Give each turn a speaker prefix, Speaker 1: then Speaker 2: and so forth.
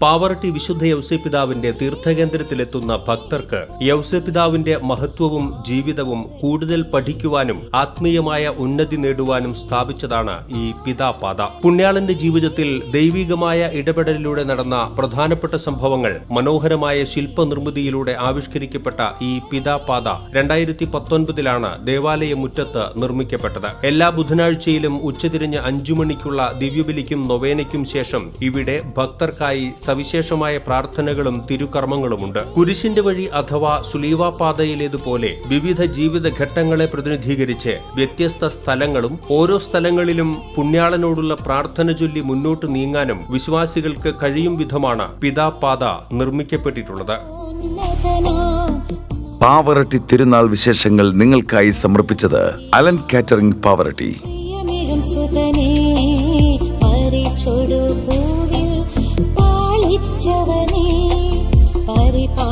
Speaker 1: പാവറട്ടി വിശുദ്ധ യൗസേപ്പിതാവിന്റെ തീർത്ഥകേന്ദ്രത്തിലെത്തുന്ന ഭക്തർക്ക് യൗസേപ്പിതാവിന്റെ മഹത്വവും ജീവിതവും കൂടുതൽ പഠിക്കുവാനും ആത്മീയമായ ഉന്നതി നേടുവാനും സ്ഥാപിച്ചതാണ് ഈ പിതാപാത. പുണ്യാളന്റെ ജീവിതത്തിൽ ദൈവികമായ ഇടപെടലിലൂടെ നടന്ന പ്രധാനപ്പെട്ട സംഭവങ്ങൾ മനോഹരമായ ശില്പനിർമ്മിതിയിലൂടെ ആവിഷ്കരിക്കപ്പെട്ട ഈ പിതാപാത 2019 ദേവാലയ മുറ്റത്ത് നിർമ്മിക്കപ്പെട്ടത്. എല്ലാ ബുധനാഴ്ചയിലും ഉച്ചതിരിഞ്ഞ് 5 മണിക്കുള്ള ദിവ്യബലിക്കും നൊവേനയ്ക്കും ശേഷം ഇവിടെ ഭക്തർക്കായി സവിശേഷമായ പ്രാർത്ഥനകളും തിരുകർമ്മങ്ങളുമുണ്ട്. കുരിശിന്റെ വഴി അഥവാ സുലീവ പാതയിലേതുപോലെ വിവിധ ജീവിതഘട്ടങ്ങളെ പ്രതിനിധീകരിച്ച് വ്യത്യസ്ത സ്ഥലങ്ങളും ഓരോ സ്ഥലങ്ങളിലും പുണ്യാളനോടുള്ള പ്രാർത്ഥന ചൊല്ലി മുന്നോട്ട് നീങ്ങാനും വിശ്വാസികൾക്ക് കഴിയും വിധമാണ് പിതാപാത നിർമ്മിക്കപ്പെട്ടിട്ടുള്ളത്.
Speaker 2: പാവറട്ടി തിരുനാൾ വിശേഷങ്ങൾ നിങ്ങൾക്കായി സമർപ്പിച്ചത് അലൻ കാറ്ററിംഗ് പാവറട്ടി. പരിപാ